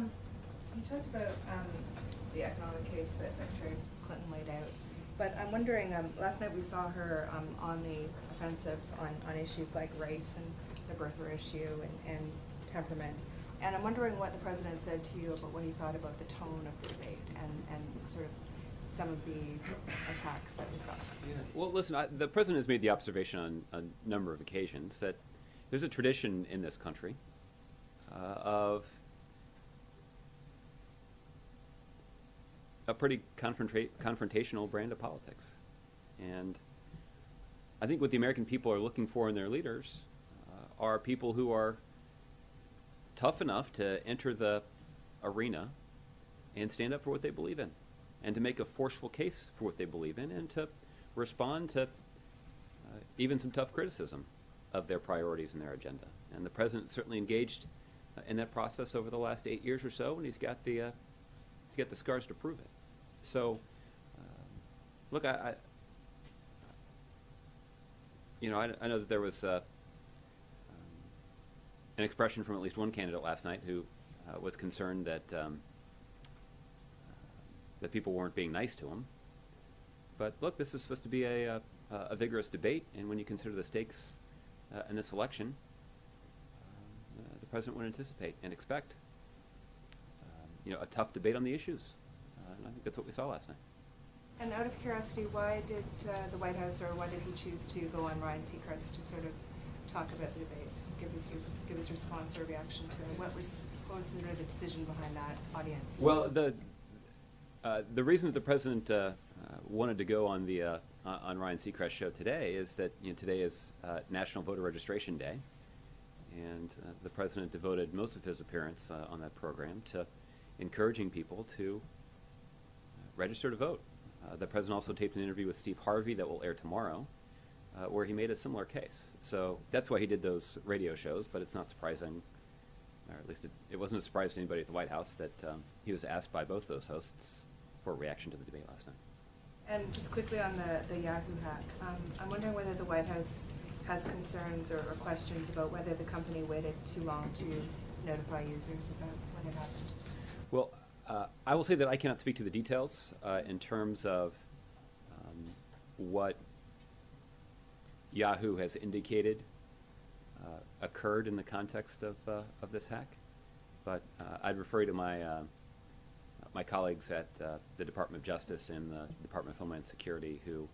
You talked about the economic case that Secretary Clinton laid out, but I'm wondering, last night we saw her on the offensive on issues like race and the birther issue and temperament. And I'm wondering what the President said to you about what he thought about the tone of the debate and sort of some of the attacks that we saw. Yeah. Well, listen, the President has made the observation on a number of occasions that there's a tradition in this country of a pretty confrontational brand of politics. And I think what the American people are looking for in their leaders are people who are tough enough to enter the arena and stand up for what they believe in, and to make a forceful case for what they believe in, and to respond to even some tough criticism of their priorities and their agenda. And the President certainly engaged in that process over the last 8 years or so, and he's got the scars to prove it. So, look, I know that there was an expression from at least one candidate last night who was concerned that that people weren't being nice to him. But look, this is supposed to be a vigorous debate, and when you consider the stakes in this election, the President would anticipate and expect a tough debate on the issues. And I think that's what we saw last night. And out of curiosity, why did the White House, or why did he choose to go on Ryan Seacrest to sort of talk about the debate, give his response or reaction to it? What was sort of the decision behind that audience? Well, the reason that the President wanted to go on the on Ryan Seacrest's show today is that today is National Voter Registration Day, and the President devoted most of his appearance on that program to encouraging people to register to vote. The President also taped an interview with Steve Harvey that will air tomorrow, where he made a similar case. So that's why he did those radio shows, but it's not surprising, or at least it wasn't a surprise to anybody at the White House, that he was asked by both those hosts for a reaction to the debate last night. And just quickly on the Yahoo hack, I'm wondering whether the White House has concerns or questions about whether the company waited too long to notify users about when it happened. Well, I will say that I cannot speak to the details in terms of what Yahoo has indicated occurred in the context of this hack, but I'd refer you to my colleagues at the Department of Justice and the Department of Homeland Security, who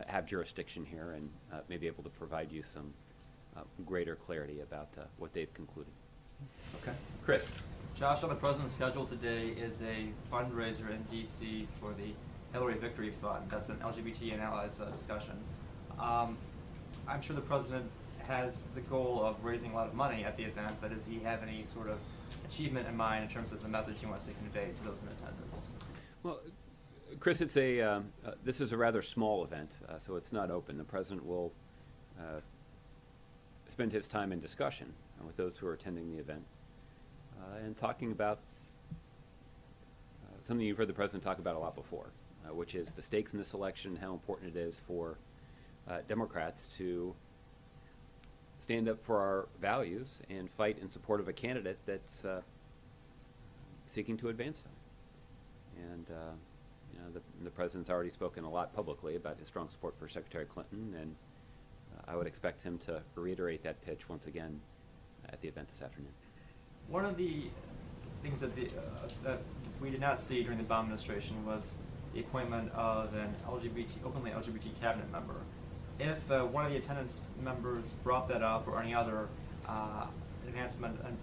have jurisdiction here and may be able to provide you some greater clarity about what they've concluded. Okay. Chris. Josh, on the President's schedule today is a fundraiser in D.C. for the Hillary Victory Fund. That's an LGBT and allies discussion. I'm sure the President has the goal of raising a lot of money at the event, but does he have any sort of achievement in mind in terms of the message he wants to convey to those in attendance? Well, Chris, it's this is a rather small event, so it's not open. The President will spend his time in discussion with those who are attending the event and talking about something you've heard the President talk about a lot before, which is the stakes in this election, how important it is for Democrats to stand up for our values and fight in support of a candidate that's seeking to advance them. And the President's already spoken a lot publicly about his strong support for Secretary Clinton, and I would expect him to reiterate that pitch once again at the event this afternoon. One of the things that that we did not see during the Obama administration was the appointment of an openly LGBT cabinet member. If one of the attendance members brought that up, or any other advancement in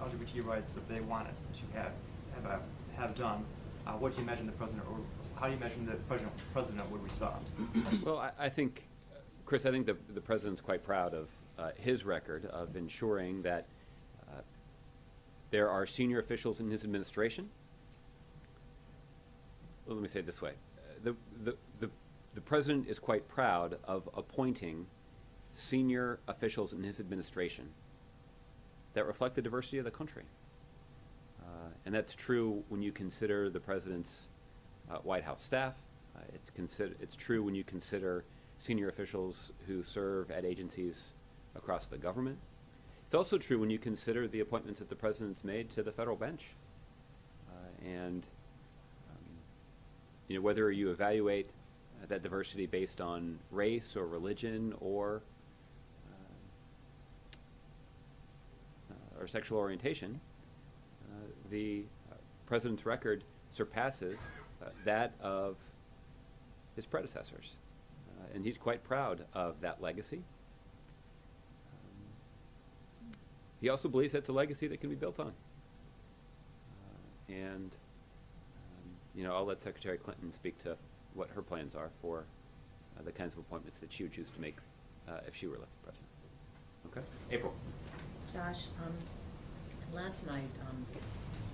LGBT rights that they wanted to have done, what do you imagine the President, or how do you imagine the President would respond? Well, I think, Chris, I think the President's quite proud of his record of ensuring that there are senior officials in his administration. Well, let me say it this way. The President is quite proud of appointing senior officials in his administration that reflect the diversity of the country. And that's true when you consider the President's White House staff. It's true when you consider senior officials who serve at agencies across the government. It's also true when you consider the appointments that the President's made to the federal bench. And you know, whether you evaluate that diversity based on race or religion or sexual orientation, the president's record surpasses that of his predecessors. And he's quite proud of that legacy. He also believes that's a legacy that can be built on. You know, I'll let Secretary Clinton speak to what her plans are for the kinds of appointments that she would choose to make if she were elected president. Okay? April. Josh, last night,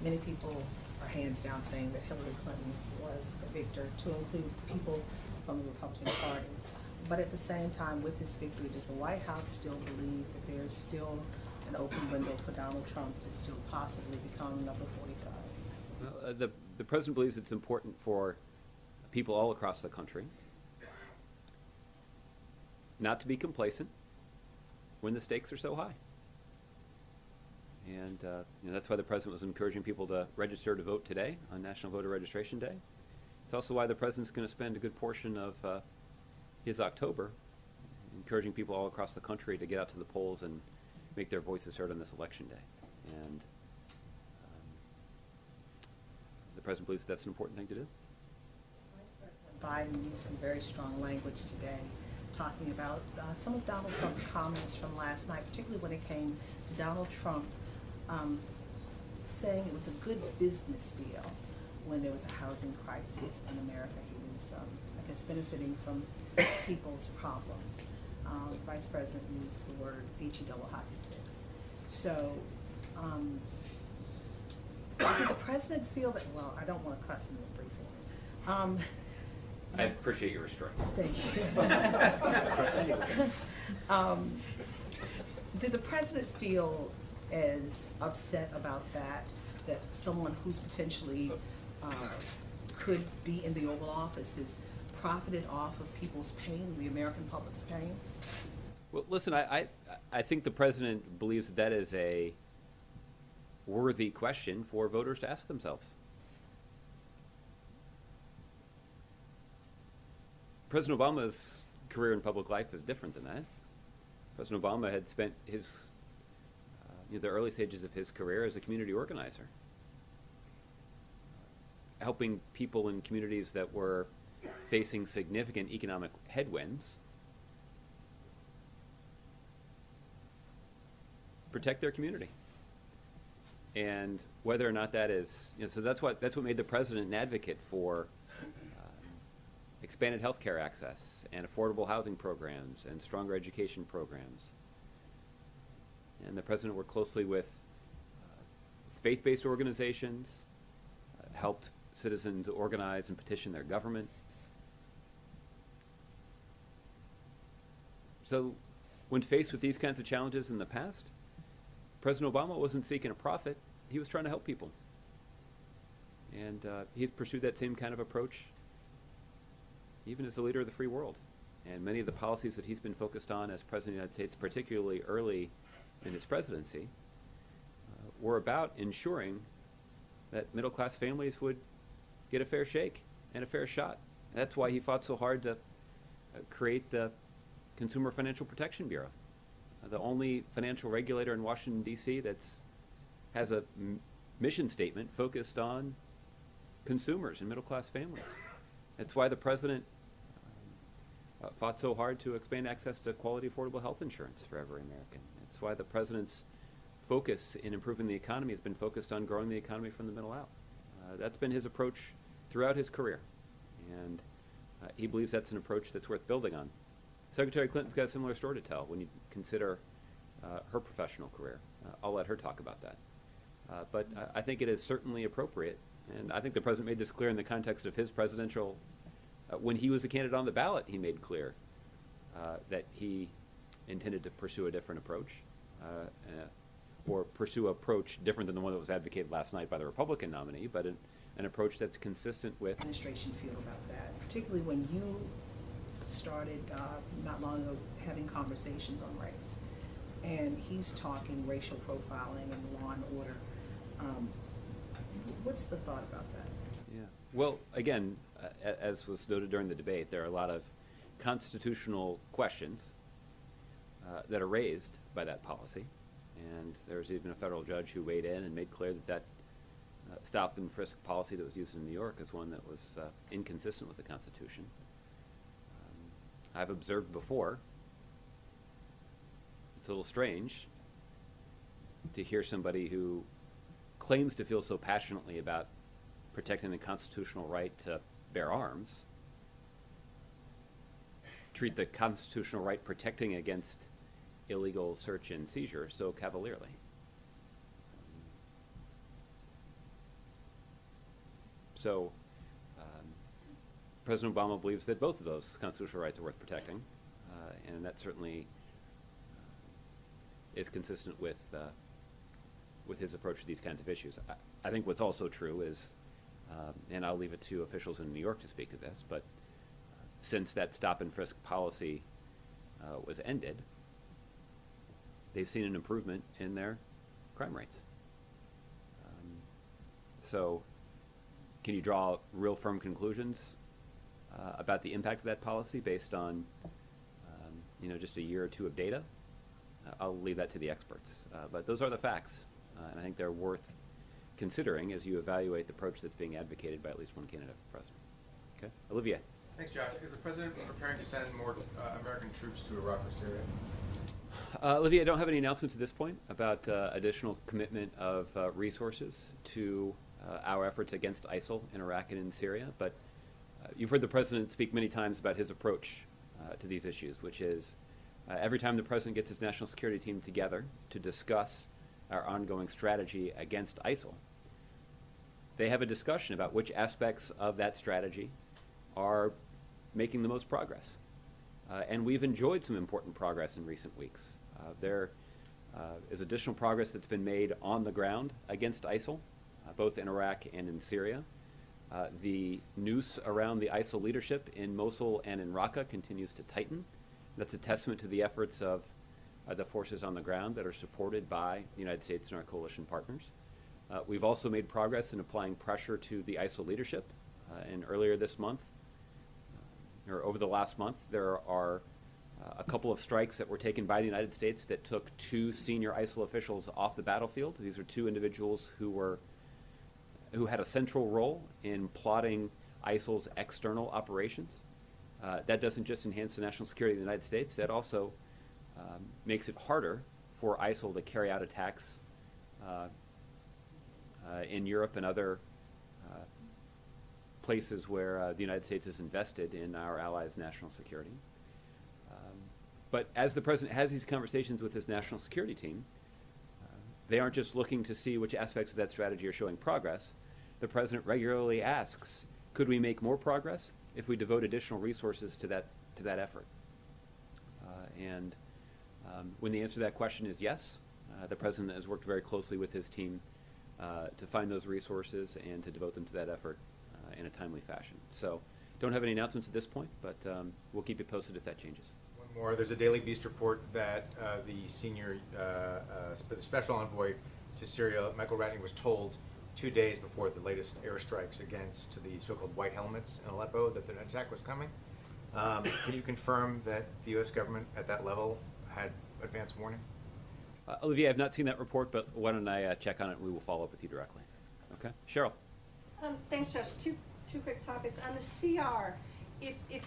many people are hands down saying that Hillary Clinton was the victor, to include people from the Republican Party. But at the same time, with this victory, does the White House still believe that there's still an open window for Donald Trump to still possibly become number 45? Well, the president believes it's important for people all across the country not to be complacent when the stakes are so high. And you know, that's why the president was encouraging people to register to vote today on National Voter Registration Day. It's also why the president's going to spend a good portion of his October encouraging people all across the country to get out to the polls and make their voices heard on this election day. And the president believes that's an important thing to do. Vice President Biden used some very strong language today, talking about some of Donald Trump's comments from last night, particularly when it came to Donald Trump saying it was a good business deal when there was a housing crisis in America. He was, I guess, benefiting from people's problems. The Vice President used the word H-E-double hockey sticks. So, did the President feel that, well, I don't want to cuss in the briefing. I appreciate your restraint. Thank you. Did the President feel as upset about that someone who's potentially could be in the Oval Office has profited off of people's pain, the American public's pain? Well, listen, I think the president believes that that is a worthy question for voters to ask themselves. President Obama's career in public life is different than that. President Obama had spent his, the early stages of his career as a community organizer, helping people in communities that were facing significant economic headwinds protect their community. And whether or not that is, so that's what made the president an advocate for expanded health care access and affordable housing programs and stronger education programs. And the president worked closely with faith-based organizations, helped citizens organize and petition their government. So when faced with these kinds of challenges in the past, President Obama wasn't seeking a profit, he was trying to help people. And he's pursued that same kind of approach even as the leader of the free world. And many of the policies that he's been focused on as President of the United States, particularly early in his presidency, were about ensuring that middle-class families would get a fair shake and a fair shot. And that's why he fought so hard to create the Consumer Financial Protection Bureau, the only financial regulator in Washington, D.C. that has a mission statement focused on consumers and middle-class families. That's why the president fought so hard to expand access to quality, affordable health insurance for every American. It's why the president's focus in improving the economy has been focused on growing the economy from the middle out. That's been his approach throughout his career, and he believes that's an approach that's worth building on. Secretary Clinton's got a similar story to tell when you consider her professional career. I'll let her talk about that. But I think it is certainly appropriate, and I think the president made this clear in the context of his presidential, when he was a candidate on the ballot, he made clear that he intended to pursue a different approach, or pursue an approach different than the one that was advocated last night by the Republican nominee, but an approach that's consistent with... Administration feel about that, particularly when you started not long ago having conversations on race, and he's talking racial profiling and law and order. What's the thought about that? Yeah. Well, again, as was noted during the debate, there are a lot of constitutional questions that are raised by that policy. And there's even a federal judge who weighed in and made clear that that stop and frisk policy that was used in New York is one that was inconsistent with the Constitution. I've observed before, it's a little strange to hear somebody who claims to feel so passionately about protecting the constitutional right to bear arms treat the constitutional right protecting against illegal search and seizure so cavalierly. So, President Obama believes that both of those constitutional rights are worth protecting, and that certainly is consistent with his approach to these kinds of issues. I think what's also true is, and I'll leave it to officials in New York to speak to this, but since that stop and frisk policy was ended, they've seen an improvement in their crime rates. So, can you draw real firm conclusions about the impact of that policy based on, just a year or two of data? I'll leave that to the experts. But those are the facts, and I think they're worth considering as you evaluate the approach that's being advocated by at least one candidate for president. Okay, Olivia. Thanks, Josh. Is the president preparing to send more American troops to Iraq or Syria? Olivia, I don't have any announcements at this point about additional commitment of resources to our efforts against ISIL in Iraq and in Syria, but you've heard the president speak many times about his approach to these issues, which is every time the president gets his national security team together to discuss our ongoing strategy against ISIL, they have a discussion about which aspects of that strategy are making the most progress. And we've enjoyed some important progress in recent weeks. There is additional progress that's been made on the ground against ISIL, both in Iraq and in Syria. The noose around the ISIL leadership in Mosul and in Raqqa continues to tighten. That's a testament to the efforts of the forces on the ground that are supported by the United States and our coalition partners. We've also made progress in applying pressure to the ISIL leadership. And earlier this month, or over the last month, there are a couple of strikes that were taken by the United States that took 2 senior ISIL officials off the battlefield. These are 2 individuals who had a central role in plotting ISIL's external operations. That doesn't just enhance the national security of the United States, that also makes it harder for ISIL to carry out attacks in Europe and other places where the United States is invested in our allies' national security. But as the president has these conversations with his national security team, they aren't just looking to see which aspects of that strategy are showing progress. The president regularly asks, could we make more progress if we devote additional resources to that effort? And when the answer to that question is yes, the president has worked very closely with his team to find those resources and to devote them to that effort in a timely fashion. So don't have any announcements at this point, but we'll keep you posted if that changes. One more. There's a Daily Beast report that the senior the special envoy to Syria, Michael Ratney, was told 2 days before the latest airstrikes against the so-called white helmets in Aleppo that an attack was coming. Can you confirm that the U.S. government at that level had advance warning? Olivia, I've not seen that report, but why don't I check on it and we will follow up with you directly. Okay? Cheryl. Thanks, Josh. Two quick topics. On the CR, if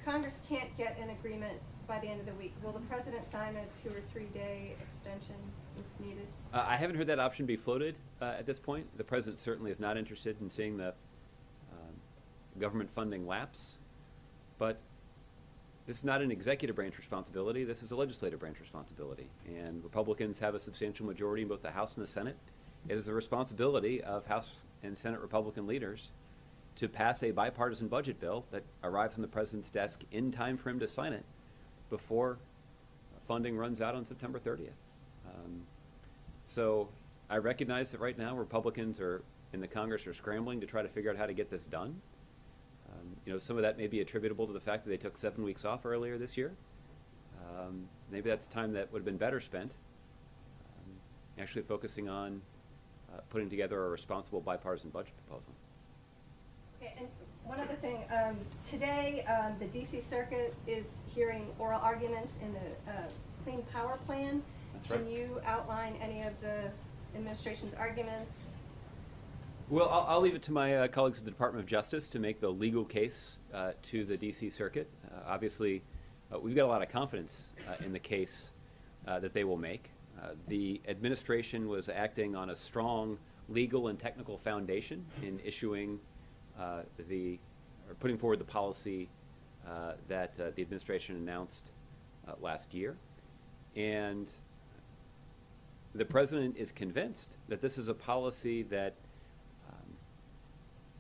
Congress can't get an agreement by the end of the week, will the president sign a 2 or 3 day extension if needed? I haven't heard that option be floated at this point. The president certainly is not interested in seeing the government funding lapse, but this is not an executive branch responsibility. This is a legislative branch responsibility, and Republicans have a substantial majority in both the House and the Senate. It is the responsibility of House and Senate Republican leaders to pass a bipartisan budget bill that arrives on the president's desk in time for him to sign it before funding runs out on September 30th. So I recognize that right now Republicans in the Congress are scrambling to try to figure out how to get this done. Some of that may be attributable to the fact that they took 7 weeks off earlier this year. Maybe that's time that would have been better spent actually focusing on putting together a responsible bipartisan budget proposal. Okay, and one other thing, today, the DC Circuit is hearing oral arguments in the Clean Power Plan. That's right. Can you outline any of the administration's arguments? Well, I'll leave it to my colleagues at the Department of Justice to make the legal case to the DC Circuit. Obviously, we've got a lot of confidence in the case that they will make. The administration was acting on a strong legal and technical foundation in issuing or putting forward the policy that the administration announced last year. And the president is convinced that this is a policy that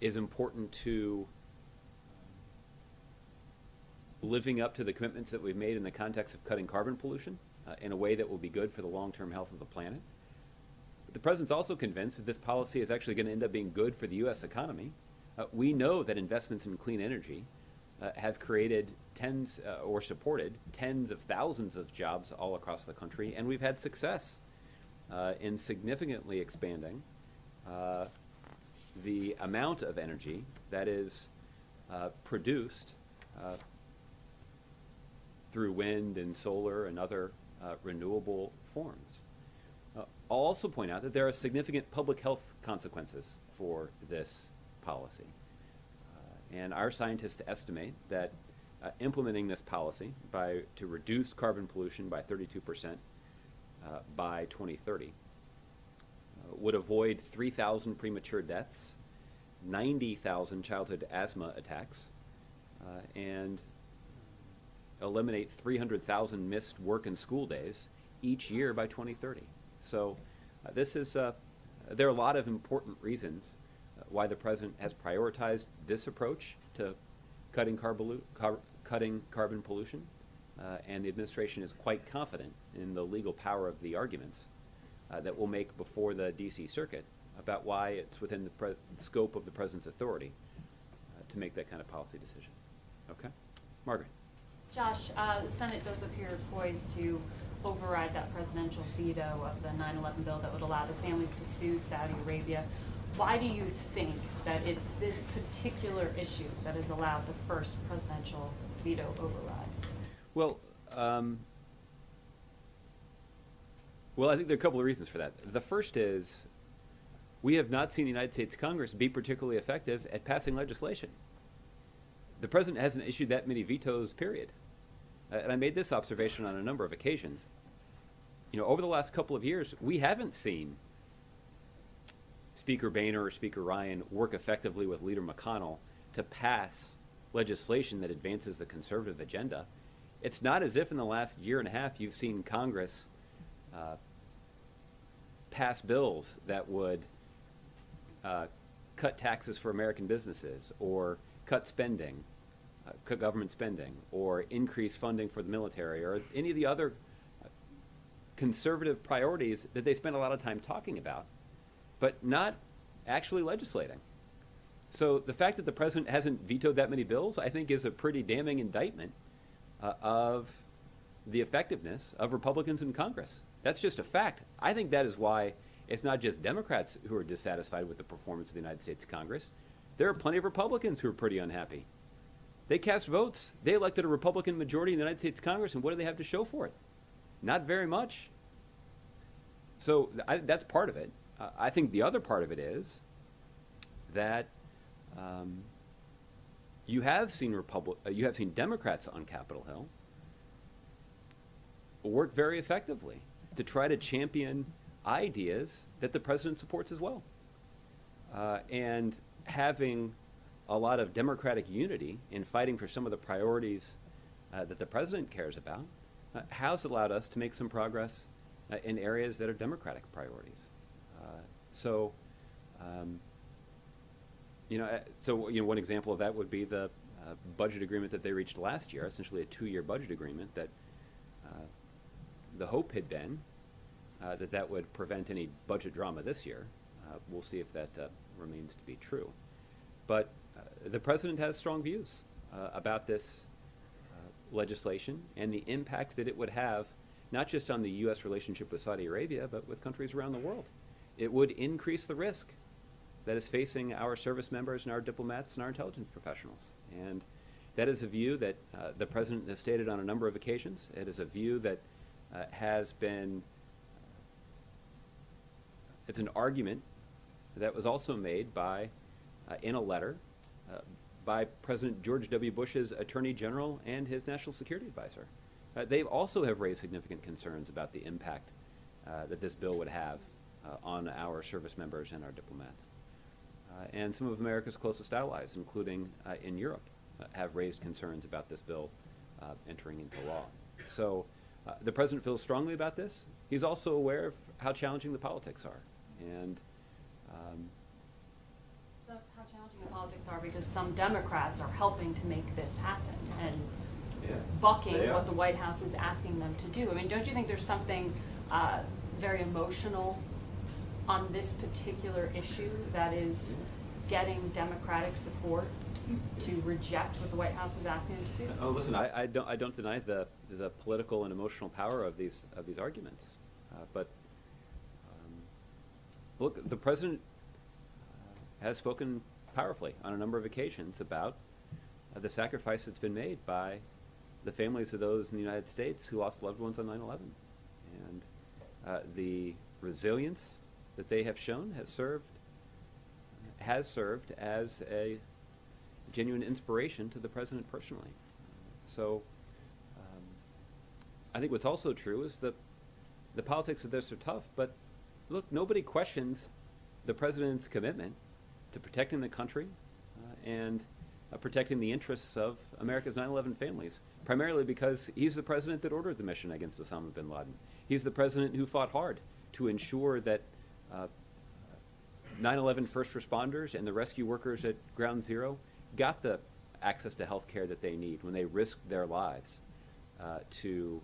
is important to living up to the commitments that we've made in the context of cutting carbon pollution in a way that will be good for the long-term health of the planet. But the president's also convinced that this policy is actually going to end up being good for the U.S. economy. We know that investments in clean energy have created tens or supported tens of thousands of jobs all across the country, and we've had success in significantly expanding the amount of energy that is produced through wind and solar and other renewable forms. I'll also point out that there are significant public health consequences for this policy. And our scientists estimate that implementing this policy to reduce carbon pollution by 32% by 2030 would avoid 3,000 premature deaths, 90,000 childhood asthma attacks, and eliminate 300,000 missed work and school days each year by 2030. So this is, there are a lot of important reasons why the president has prioritized this approach to cutting carbon pollution, and the administration is quite confident in the legal power of the arguments that we'll make before the DC Circuit about why it's within the scope of the president's authority to make that kind of policy decision. Okay? Margaret. Josh, the Senate does appear poised to override that presidential veto of the 9/11 bill that would allow the families to sue Saudi Arabia. Why do you think that it's this particular issue that has allowed the first presidential veto override? Well, I think there are a couple of reasons for that. The first is we have not seen the United States Congress be particularly effective at passing legislation. The president hasn't issued that many vetoes, period. And I made this observation on a number of occasions. You know, over the last couple of years, we haven't seen Speaker Boehner or Speaker Ryan work effectively with Leader McConnell to pass legislation that advances the conservative agenda. It's not as if in the last year and a half you've seen Congress pass bills that would cut taxes for American businesses, or cut spending, cut government spending, or increase funding for the military, or any of the other conservative priorities that they spend a lot of time talking about, but not actually legislating. So the fact that the president hasn't vetoed that many bills, I think, is a pretty damning indictment of the effectiveness of Republicans in Congress. That's just a fact. I think that is why it's not just Democrats who are dissatisfied with the performance of the United States Congress. There are plenty of Republicans who are pretty unhappy. They cast votes. They elected a Republican majority in the United States Congress, and what do they have to show for it? Not very much. So that's part of it. I think the other part of it is that you have seen Democrats on Capitol Hill work very effectively to try to champion ideas that the president supports as well. And having a lot of Democratic unity in fighting for some of the priorities that the president cares about has allowed us to make some progress in areas that are Democratic priorities. One example of that would be the budget agreement that they reached last year, essentially a 2-year budget agreement that the hope had been that would prevent any budget drama this year. We'll see if that remains to be true. But the president has strong views about this legislation and the impact that it would have, not just on the U.S. relationship with Saudi Arabia, but with countries around the world. it would increase the risk that is facing our service members and our diplomats and our intelligence professionals. And that is a view that the President has stated on a number of occasions. It is a view that has been, it's an argument that was also made by, in a letter, by President George W. Bush's Attorney General and his National Security Advisor. They also have raised significant concerns about the impact that this bill would have on our service members and our diplomats. And some of America's closest allies, including in Europe, have raised concerns about this bill entering into law. So the President feels strongly about this. He's also aware of how challenging the politics are. And So how challenging the politics are, because some Democrats are helping to make this happen and bucking they are. what the White House is asking them to do. I mean, don't you think there's something very emotional on this particular issue that is getting Democratic support to reject what the White House is asking them to do? Oh, listen, I don't deny the political and emotional power of these arguments, but look, the President has spoken powerfully on a number of occasions about the sacrifice that's been made by the families of those in the United States who lost loved ones on 9/11, and the resilience that they have shown has served as a genuine inspiration to the President personally. So I think what's also true is that the politics of this are tough, but look, nobody questions the President's commitment to protecting the country and protecting the interests of America's 9/11 families, primarily because he's the President that ordered the mission against Osama bin Laden. He's the President who fought hard to ensure that 9/11 first responders and the rescue workers at Ground Zero got the access to health care that they need when they risked their lives to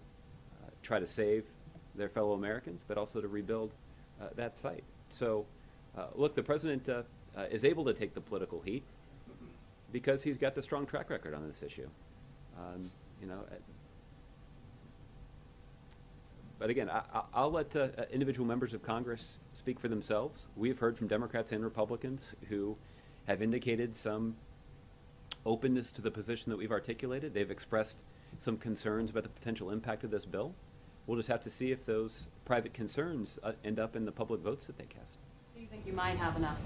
try to save their fellow Americans, but also to rebuild that site. So, look, the President is able to take the political heat because he's got the strong track record on this issue. You know, but again, I'll let individual members of Congress speak for themselves. We've heard from Democrats and Republicans who have indicated some openness to the position that we've articulated. They've expressed some concerns about the potential impact of this bill. We'll just have to see if those private concerns end up in the public votes that they cast. Do you think you might have enough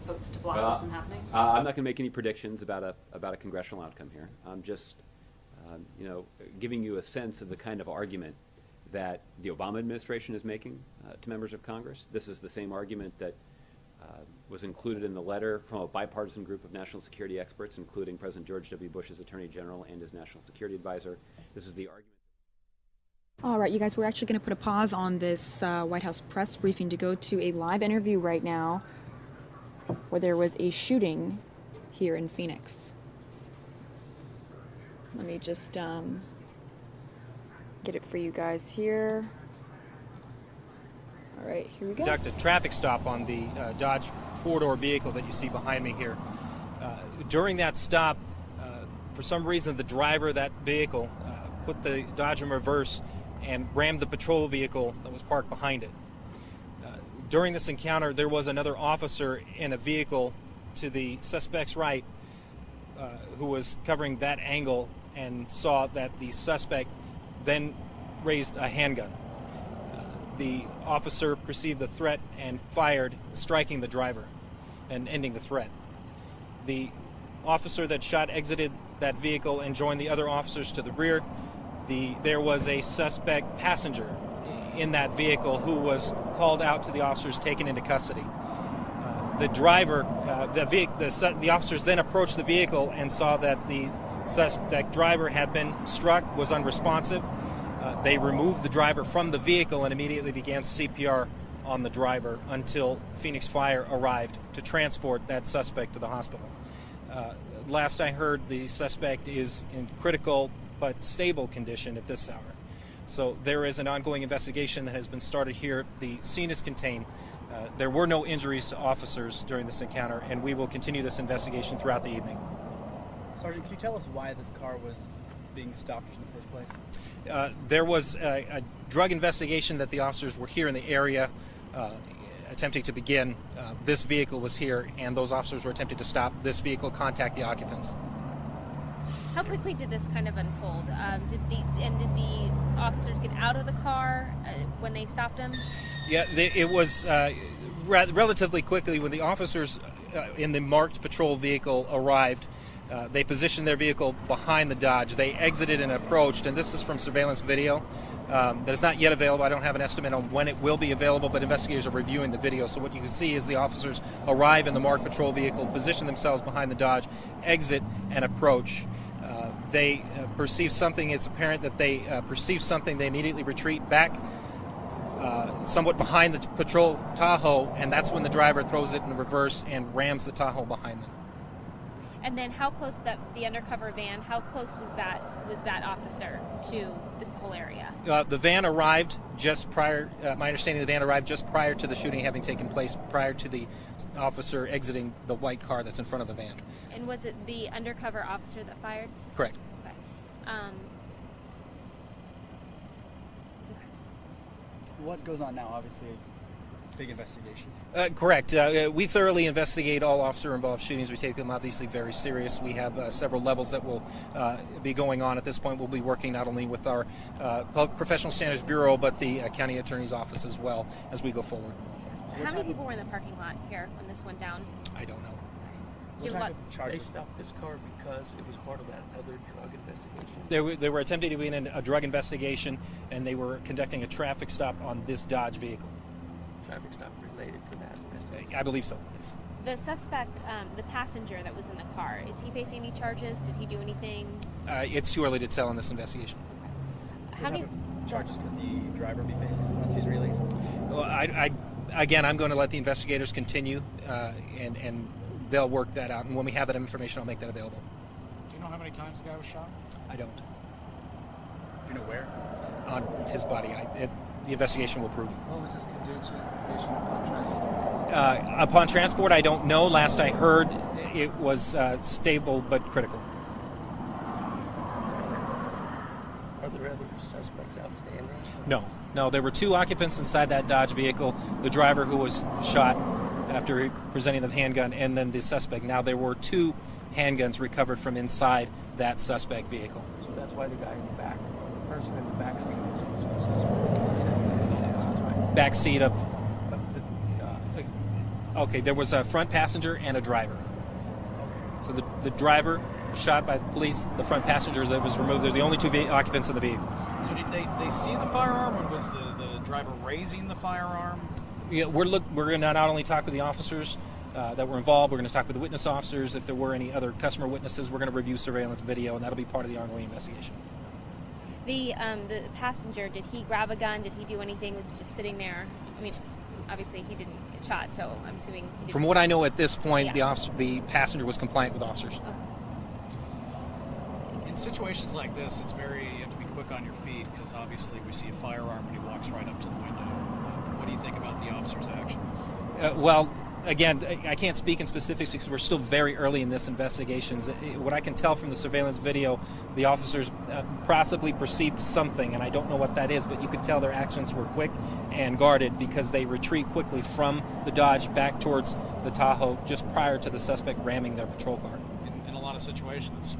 votes to block Well, this from happening? I'm not going to make any predictions about a congressional outcome here. I'm just, you know, giving you a sense of the kind of argument that the Obama administration is making to members of Congress. This is the same argument that was included in the letter from a bipartisan group of national security experts, including President George W. Bush's Attorney General and his National Security Advisor. This is the argument. All right, you guys, we're actually going to put a pause on this White House press briefing to go to a live interview right now where there was a shooting here in Phoenix. Let me just get it for you guys here. All right, here we go. Conduct a traffic stop on the Dodge four-door vehicle that you see behind me here. During that stop, for some reason, the driver of that vehicle put the Dodge in reverse and rammed the patrol vehicle that was parked behind it. During this encounter, there was another officer in a vehicle to the suspect's right who was covering that angle and saw that the suspect then raised a handgun. The officer perceived the threat and fired, striking the driver and ending the threat. The officer that shot exited that vehicle and joined the other officers to the rear. There was a suspect passenger in that vehicle who was called out to the officers, taken into custody. The driver, the officers then approached the vehicle and saw that the suspect driver had been struck, was unresponsive. They removed the driver from the vehicle and immediately began CPR on the driver until Phoenix Fire arrived to transport that suspect to the hospital. Last I heard, the suspect is in critical but stable condition at this hour. So there is an ongoing investigation that has been started here. The scene is contained. There were no injuries to officers during this encounter, and we will continue this investigation throughout the evening. Sergeant, can you tell us why this car was being stopped in the first place? There was a drug investigation that the officers were here in the area attempting to begin, this vehicle was here, and those officers were attempting to stop this vehicle, contact the occupants. How quickly did this kind of unfold? Did the officers get out of the car when they stopped him? Yeah, it was relatively quickly when the officers in the marked patrol vehicle arrived. They positioned their vehicle behind the Dodge. They exited and approached, and this is from surveillance video that is not yet available. I don't have an estimate on when it will be available, but investigators are reviewing the video. So what you can see is the officers arrive in the marked patrol vehicle, position themselves behind the Dodge, exit, and approach. They perceive something. It's apparent that they perceive something. They immediately retreat back somewhat behind the patrol Tahoe, and that's when the driver throws it in the reverse and rams the Tahoe behind them. And then how close the undercover van, how close was that officer to this whole area? The van arrived just prior, my understanding, the van arrived just prior to the shooting having taken place, prior to the officer exiting the white car that's in front of the van. And was it the undercover officer that fired? Correct. Okay. What goes on now? Obviously, big investigation. Correct. We thoroughly investigate all officer-involved shootings. We take them obviously very serious. We have several levels that will be going on at this point. We'll be working not only with our Professional Standards Bureau, but the County Attorney's Office as well as we go forward. How many people were in the parking lot here when this went down? I don't know. You have a lot- They stopped this car because it was part of that other drug investigation? They were attempting to be in a drug investigation, and they were conducting a traffic stop on this Dodge vehicle. Traffic stop related to that investigation? I believe so, yes. The suspect, the passenger that was in the car, is he facing any charges? Did he do anything? It's too early to tell in this investigation. How many charges could the driver be facing once he's released? Well, again, I'm going to let the investigators continue, and they'll work that out. And when we have that information, I'll make that available. Do you know how many times the guy was shot? I don't. Do you know where? On his body. The investigation will prove. What was his condition upon transport? Upon transport, I don't know. Last I heard, it was stable but critical. Are there other suspects outstanding? No, there were 2 occupants inside that Dodge vehicle, the driver who was shot after presenting the handgun, and then the suspect. Now, there were 2 handguns recovered from inside that suspect vehicle. So that's why the guy in the back, or the person in the back seat was also suspect? Back seat of... Okay, there was a front passenger and a driver. So the driver was shot by the police. The front passenger that was removed. There's the only 2 occupants of the vehicle. So did they see the firearm, or was the driver raising the firearm? Yeah, we're going to not only talk with the officers that were involved, we're going to talk with the witness officers. If there were any other customer witnesses, we're going to review surveillance video, and that'll be part of the ongoing investigation. The passenger, did he grab a gun? Did he do anything? Was he just sitting there? I mean, obviously he didn't get shot, so I'm assuming he didn't. From what I know at this point, Yeah. the passenger was compliant with officers. Okay. In situations like this, you have to be quick on your feet, because obviously we see a firearm when he walks right up to the window. What do you think about the officer's actions? Well, again, I can't speak in specifics because we're still very early in this investigation. What I can tell from the surveillance video, the officers possibly perceived something, and I don't know what that is, but you could tell their actions were quick and guarded because they retreat quickly from the Dodge back towards the Tahoe just prior to the suspect ramming their patrol car. In a lot of situations,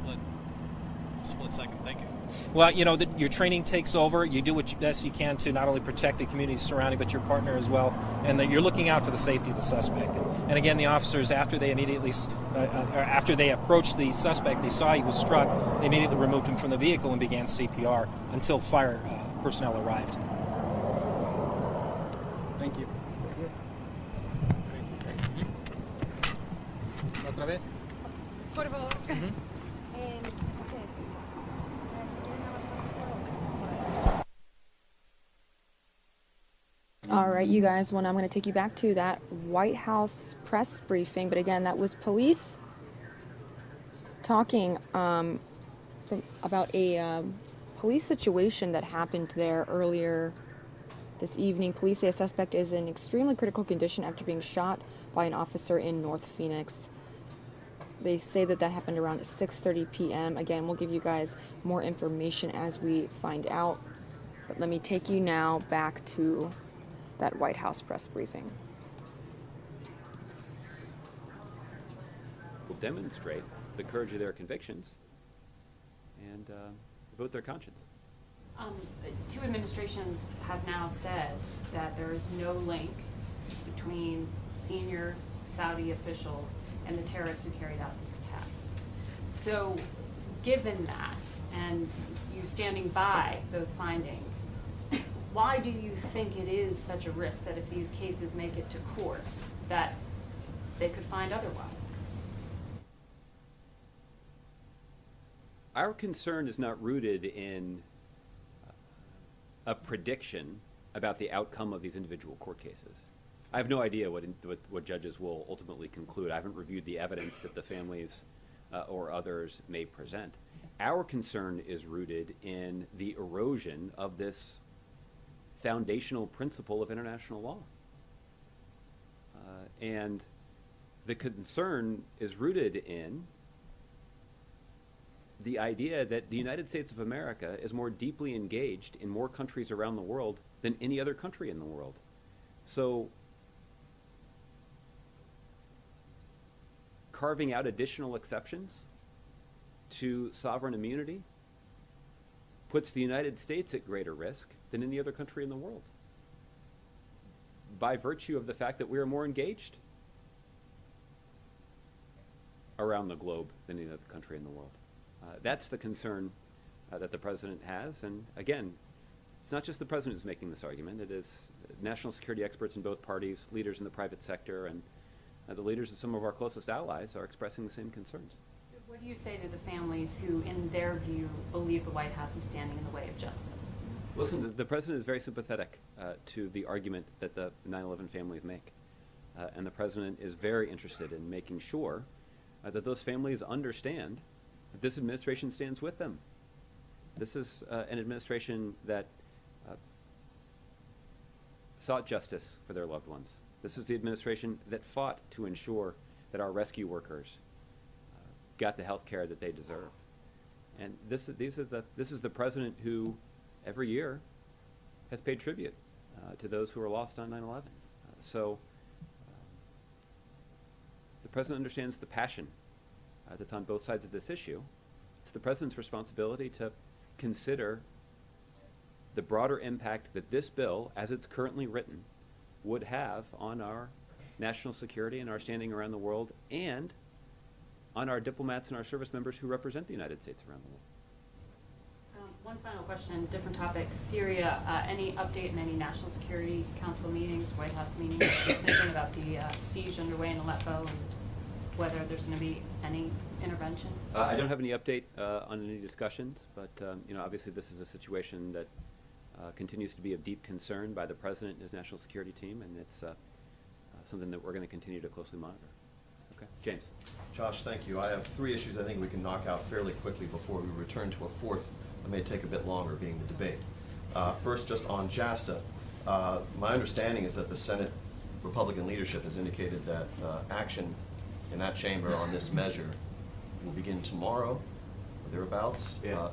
it's split-second thinking. Well, your training takes over. You do what best you can to not only protect the community surrounding, but your partner as well, and that you're looking out for the safety of the suspect. And again, the officers, after they approached the suspect, they saw he was struck. They immediately removed him from the vehicle and began CPR until fire personnel arrived. Thank you. Otra vez? Por favor. All right, you guys, well, now I'm going to take you back to that White House press briefing. But again, that was police talking about a police situation that happened there earlier this evening. Police say a suspect is in extremely critical condition after being shot by an officer in North Phoenix. They say that happened around 6:30 p.m. Again, we'll give you guys more information as we find out. But let me take you now back to that White House press briefing. will demonstrate the courage of their convictions and vote their conscience. Two administrations have now said that there is no link between senior Saudi officials and the terrorists who carried out these attacks. So, given that, and you standing by those findings, why do you think it is such a risk that if these cases make it to court, that they could find otherwise? Our concern is not rooted in a prediction about the outcome of these individual court cases. I have no idea what judges will ultimately conclude. I haven't reviewed the evidence that the families or others may present. Our concern is rooted in the erosion of this foundational principle of international law. And the concern is rooted in the idea that the United States of America is more deeply engaged in more countries around the world than any other country in the world. So carving out additional exceptions to sovereign immunity puts the United States at greater risk than any other country in the world, by virtue of the fact that we are more engaged around the globe than any other country in the world. That's the concern that the president has. And again, it's not just the president who's making this argument. It is national security experts in both parties, leaders in the private sector, and the leaders of some of our closest allies are expressing the same concerns. What do you say to the families who, in their view, believe the White House is standing in the way of justice? Listen, the president is very sympathetic to the argument that the 9/11 families make. And the president is very interested in making sure that those families understand that this administration stands with them. This is an administration that sought justice for their loved ones. This is the administration that fought to ensure that our rescue workers got the health care that they deserve. And this is the president who, every year, has paid tribute to those who were lost on 9/11. So the president understands the passion that's on both sides of this issue. It's the president's responsibility to consider the broader impact that this bill, as it's currently written, would have on our national security and our standing around the world, and on our diplomats and our service members who represent the United States around the world. One final question, different topic. Syria, any update in any National Security Council meetings, White House meetings, decision about the siege underway in Aleppo, and whether there's going to be any intervention? I don't have any update on any discussions, but obviously this is a situation that continues to be of deep concern by the president and his national security team, and it's something that we're going to continue to closely monitor. Okay, James. Josh, thank you. I have 3 issues I think we can knock out fairly quickly before we return to a fourth that may take a bit longer, being the debate. First, just on JASTA, my understanding is that the Senate Republican leadership has indicated that action in that chamber on this measure will begin tomorrow, or thereabouts. Yeah.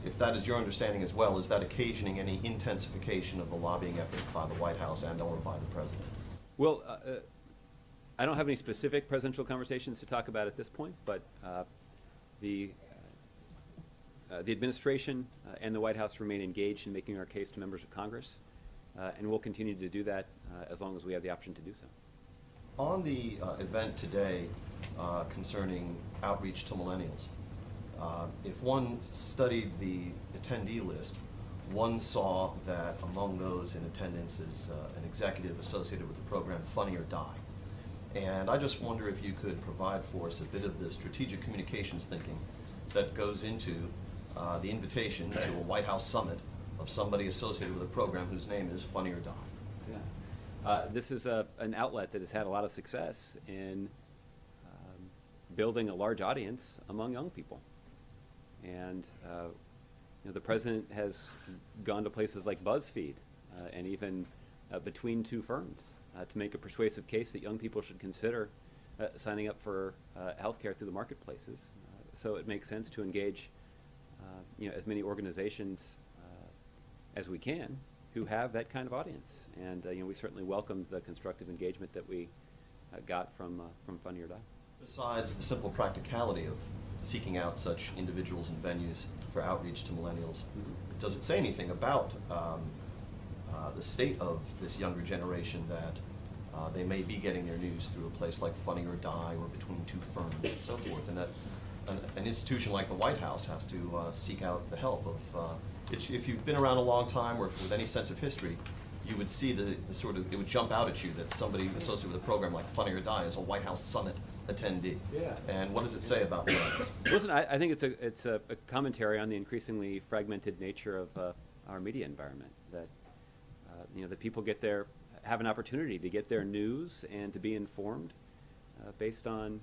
If that is your understanding as well, is that occasioning any intensification of the lobbying effort by the White House and or by the president? Well, I don't have any specific presidential conversations to talk about at this point, but the administration and the White House remain engaged in making our case to members of Congress, and we'll continue to do that as long as we have the option to do so. On the event today concerning outreach to millennials, if one studied the attendee list, one saw that among those in attendance is an executive associated with the program Funny or Die. And I just wonder if you could provide for us a bit of the strategic communications thinking that goes into the invitation to a White House summit of somebody associated with a program whose name is Funny or Die. Yeah. This is an outlet that has had a lot of success in building a large audience among young people. And the president has gone to places like BuzzFeed and even Between Two Ferns to make a persuasive case that young people should consider signing up for health care through the marketplaces. So it makes sense to engage as many organizations as we can who have that kind of audience. And we certainly welcomed the constructive engagement that we got from Funny or Die. Besides the simple practicality of seeking out such individuals and venues for outreach to millennials, does it say anything about the state of this younger generation that they may be getting their news through a place like Funny or Die or Between Two Ferns and so forth, and that an institution like the White House has to seek out the help of, if you've been around a long time or with any sense of history, you would see the sort of, it would jump out at you that somebody associated with a program like Funny or Die is a White House summit attendee. Yeah. And what does it say about millennials? Listen, I think it's a commentary on the increasingly fragmented nature of our media environment, that that people have an opportunity to get their news and to be informed based on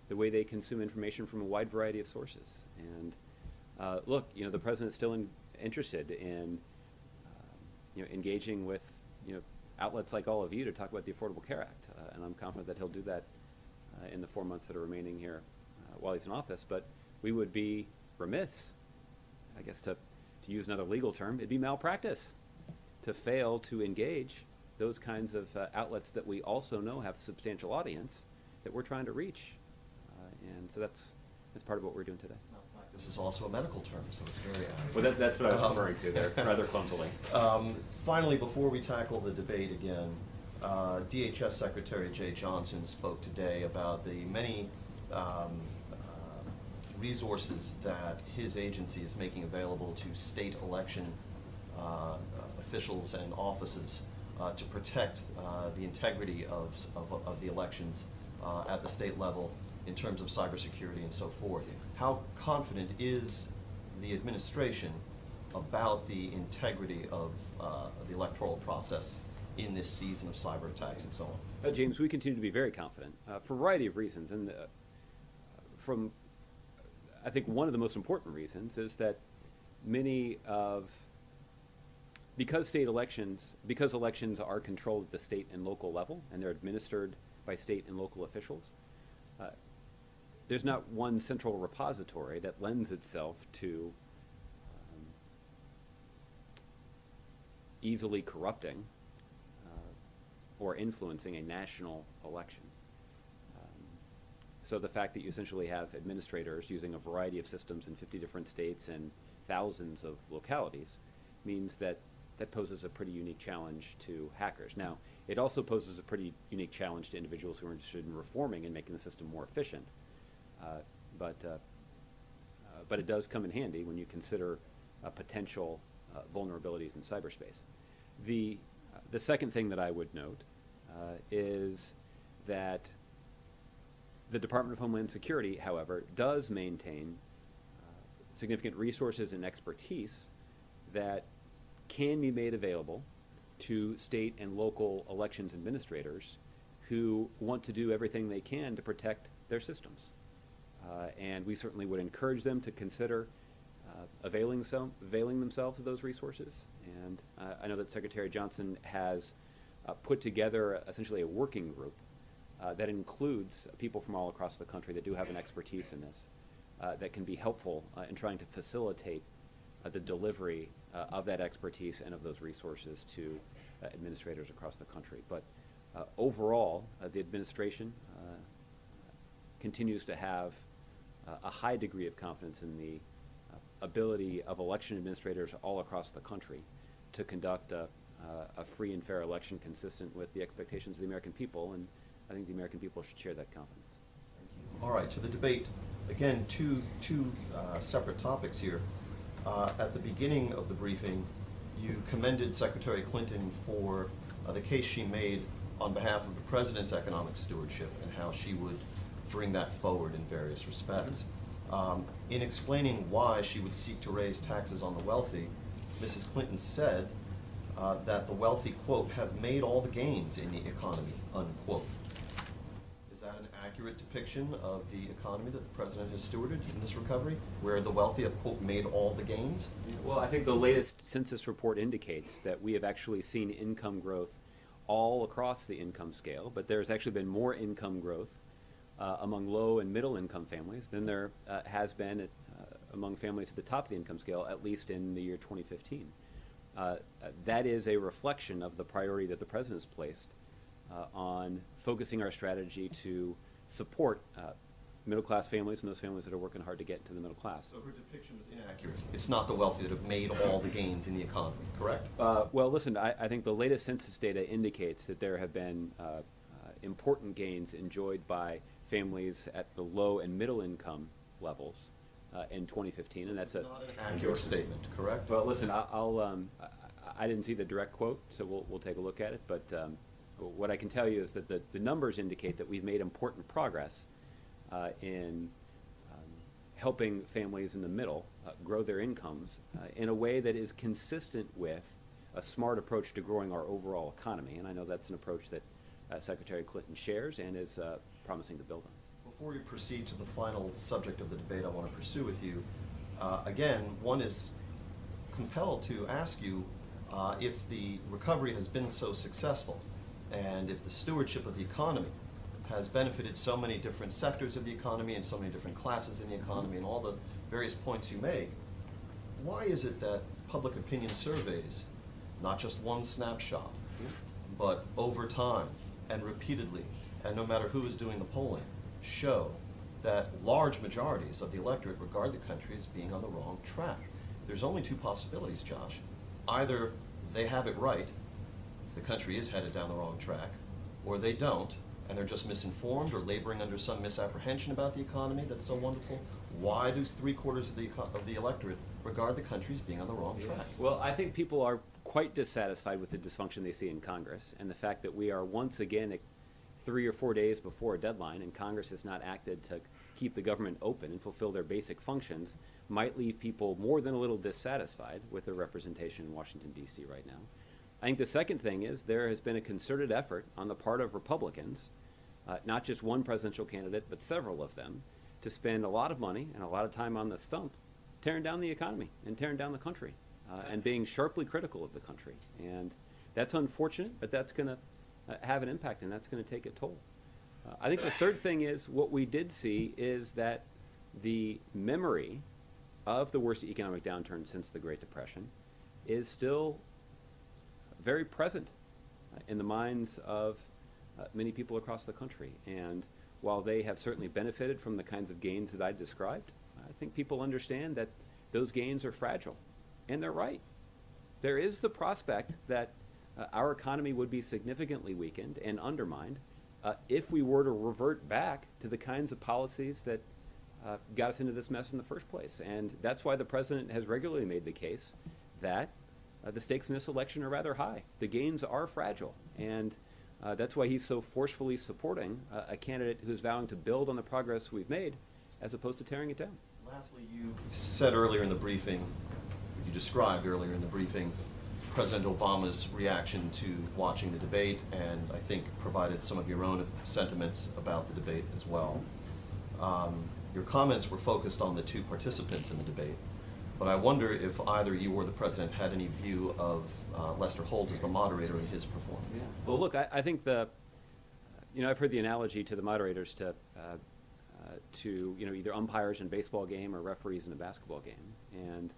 the way they consume information from a wide variety of sources. And look, the president's still interested in engaging with outlets like all of you to talk about the Affordable Care Act, and I'm confident that he'll do that in the 4 months that are remaining here while he's in office. But we would be remiss, I guess, to use another legal term, it'd be malpractice to fail to engage those kinds of outlets that we also know have a substantial audience that we're trying to reach. And so that's part of what we're doing today. This is also a medical term, so it's very apt. Well, that's what I was referring to there, rather clumsily. Finally, before we tackle the debate again, DHS Secretary Jay Johnson spoke today about the many resources that his agency is making available to state election officials and offices to protect the integrity of the elections at the state level in terms of cybersecurity and so forth. How confident is the administration about the integrity of the electoral process in this season of cyber attacks and so on? James, we continue to be very confident for a variety of reasons. And I think one of the most important reasons is that because elections are controlled at the state and local level and they're administered by state and local officials, there's not one central repository that lends itself to easily corrupting or influencing a national election. So the fact that you essentially have administrators using a variety of systems in 50 different states and thousands of localities means that poses a pretty unique challenge to hackers. Now, it also poses a pretty unique challenge to individuals who are interested in reforming and making the system more efficient. But it does come in handy when you consider potential vulnerabilities in cyberspace. The second thing that I would note is that the Department of Homeland Security, however, does maintain significant resources and expertise that can be made available to state and local elections administrators who want to do everything they can to protect their systems. And we certainly would encourage them to consider availing themselves of those resources. And I know that Secretary Johnson has put together essentially a working group that includes people from all across the country that do have an expertise in this, that can be helpful in trying to facilitate the delivery of that expertise and of those resources to administrators across the country. But overall, the administration continues to have a high degree of confidence in the ability of election administrators all across the country to conduct a free and fair election consistent with the expectations of the American people, and I think the American people should share that confidence. Thank you. All right, to the debate. Again, two separate topics here. At the beginning of the briefing, you commended Secretary Clinton for the case she made on behalf of the President's economic stewardship and how she would bring that forward in various respects. In explaining why she would seek to raise taxes on the wealthy, Mrs. Clinton said that the wealthy, quote, have made all the gains in the economy, unquote. Is that an accurate depiction of the economy that the President has stewarded in this recovery, where the wealthy have, quote, made all the gains? Well, I think the latest census report indicates that we have actually seen income growth all across the income scale, but there's actually been more income growth among low and middle income families than there has been among families at the top of the income scale, at least in the year 2015. That is a reflection of the priority that the President's placed on focusing our strategy to support middle-class families and those families that are working hard to get into the middle class. So her depiction was inaccurate. It's not the wealthy that have made all the gains in the economy, correct? Well, listen, I think the latest census data indicates that there have been important gains enjoyed by families at the low and middle income levels in 2015, and that's Not an accurate statement, correct? Well, listen, I didn't see the direct quote, so we'll take a look at it, but what I can tell you is that the numbers indicate that we've made important progress in helping families in the middle grow their incomes in a way that is consistent with a smart approach to growing our overall economy, and I know that's an approach that Secretary Clinton shares and is promising to build on. Before we proceed to the final subject of the debate I want to pursue with you, again, one is compelled to ask you if the recovery has been so successful and if the stewardship of the economy has benefited so many different sectors of the economy and so many different classes in the economy and all the various points you make, why is it that public opinion surveys, not just one snapshot, but over time and repeatedly, and no matter who is doing the polling, show that large majorities of the electorate regard the country as being on the wrong track? There's only two possibilities, Josh. Either they have it right, the country is headed down the wrong track, or they don't, and they're just misinformed or laboring under some misapprehension about the economy that's so wonderful. Why do 3/4 of the electorate regard the country as being on the wrong track? Well, I think people are quite dissatisfied with the dysfunction they see in Congress and the fact that we are once again at 3 or 4 days before a deadline and Congress has not acted to keep the government open and fulfill their basic functions might leave people more than a little dissatisfied with their representation in Washington, D.C. right now. I think the second thing is there has been a concerted effort on the part of Republicans, not just one presidential candidate, but several of them, to spend a lot of money and a lot of time on the stump tearing down the economy and tearing down the country and being sharply critical of the country. And that's unfortunate, but that's going to have an impact and that's going to take a toll. I think the third thing is what we did see is that the memory of the worst economic downturn since the Great Depression is still very present in the minds of many people across the country. And while they have certainly benefited from the kinds of gains that I described, I think people understand that those gains are fragile. And they're right. There is the prospect that our economy would be significantly weakened and undermined if we were to revert back to the kinds of policies that got us into this mess in the first place. And that's why the president has regularly made the case that the stakes in this election are rather high. The gains are fragile, and that's why he's so forcefully supporting a candidate who's vowing to build on the progress we've made as opposed to tearing it down. Lastly, you said earlier in the briefing, you described earlier in the briefing, President Obama's reaction to watching the debate, and I think provided some of your own sentiments about the debate as well. Your comments were focused on the two participants in the debate, but I wonder if either you or the president had any view of Lester Holt as the moderator in his performance. Yeah. Well, look, I think I've heard the analogy to the moderators to either umpires in a baseball game or referees in a basketball game. And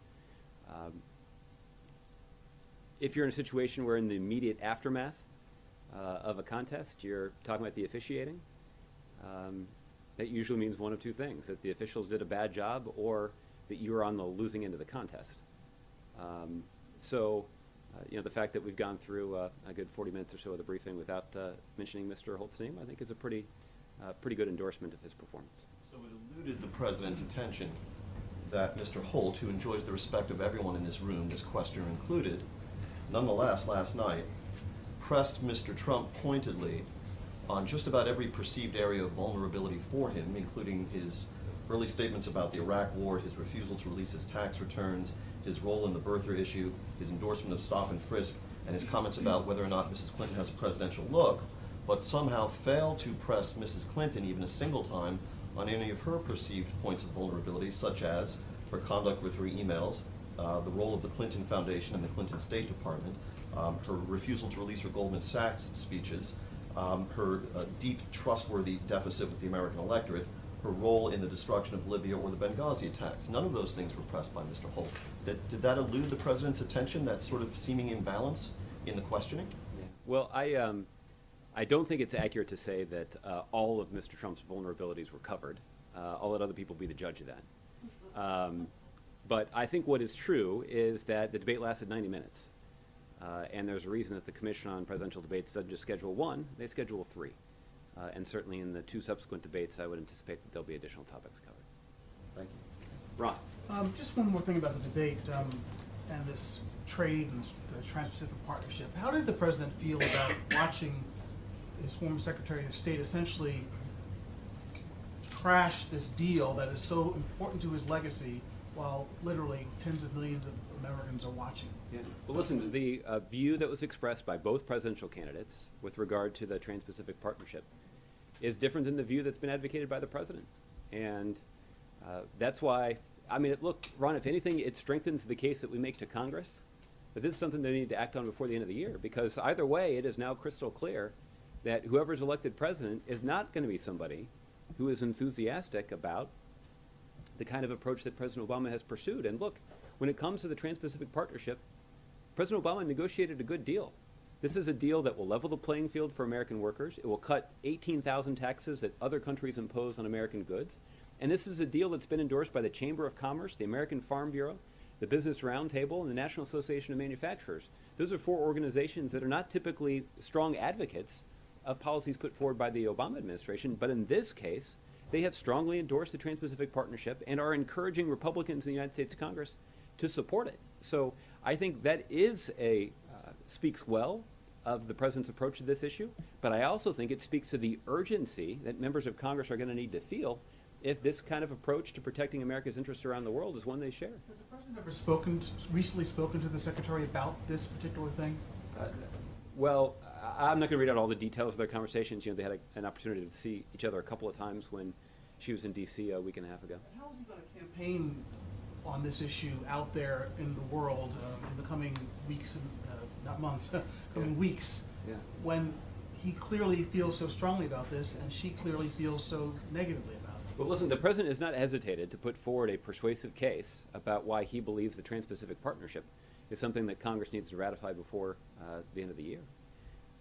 if you're in a situation where in the immediate aftermath of a contest, you're talking about the officiating, that usually means one of two things, that the officials did a bad job or that you were on the losing end of the contest. The fact that we've gone through a good 40 minutes or so of the briefing without mentioning Mr. Holt's name, I think is a pretty good endorsement of his performance. So it eluded the president's attention that Mr. Holt, who enjoys the respect of everyone in this room, this questioner included, nonetheless, last night, pressed Mr. Trump pointedly on just about every perceived area of vulnerability for him, including his early statements about the Iraq War, his refusal to release his tax returns, his role in the birther issue, his endorsement of stop and frisk, and his comments about whether or not Mrs. Clinton has a presidential look, but somehow failed to press Mrs. Clinton even a single time on any of her perceived points of vulnerability, such as her conduct with her emails, the role of the Clinton Foundation and the Clinton State Department, her refusal to release her Goldman Sachs speeches, her deep trustworthy deficit with the American electorate, her role in the destruction of Libya or the Benghazi attacks. None of those things were pressed by Mr. Holt. Did that elude the president's attention, that sort of seeming imbalance in the questioning? Yeah. Well, I don't think it's accurate to say that all of Mr. Trump's vulnerabilities were covered. I'll let other people be the judge of that. But I think what is true is that the debate lasted 90 minutes. And there's a reason that the Commission on Presidential Debates doesn't just schedule one, they schedule 3. And certainly in the 2 subsequent debates, I would anticipate that there'll be additional topics covered. Thank you. Ron? Just one more thing about the debate and this trade and the Trans-Pacific Partnership. How did the president feel about watching his former Secretary of State essentially trash this deal that is so important to his legacy while literally tens of millions of Americans are watching? Yeah. Well, listen, the view that was expressed by both presidential candidates with regard to the Trans-Pacific Partnership is different than the view that's been advocated by the president. And that's why, I mean, look, Ron, if anything, it strengthens the case that we make to Congress that this is something they need to act on before the end of the year, because either way, it is now crystal clear that whoever's elected president is not going to be somebody who is enthusiastic about the kind of approach that President Obama has pursued. And look, when it comes to the Trans-Pacific Partnership, President Obama negotiated a good deal. This is a deal that will level the playing field for American workers. It will cut 18,000 taxes that other countries impose on American goods. And this is a deal that's been endorsed by the Chamber of Commerce, the American Farm Bureau, the Business Roundtable, and the National Association of Manufacturers. Those are 4 organizations that are not typically strong advocates of policies put forward by the Obama administration, but in this case, they have strongly endorsed the Trans-Pacific Partnership and are encouraging Republicans in the United States Congress to support it. So I think that is speaks well of the president's approach to this issue, but I also think it speaks to the urgency that members of Congress are going to need to feel if this kind of approach to protecting America's interests around the world is one they share. Has the president ever recently spoken to the secretary about this particular thing? Well, I'm not going to read out all the details of their conversations. You know, they had an opportunity to see each other a couple of times when she was in D.C. a week and a half ago. How is he going to campaign on this issue out there in the world in the coming weeks, and not months, coming weeks, when he clearly feels so strongly about this and she clearly feels so negatively about it? Well, listen, the president has not hesitated to put forward a persuasive case about why he believes the Trans-Pacific Partnership is something that Congress needs to ratify before the end of the year.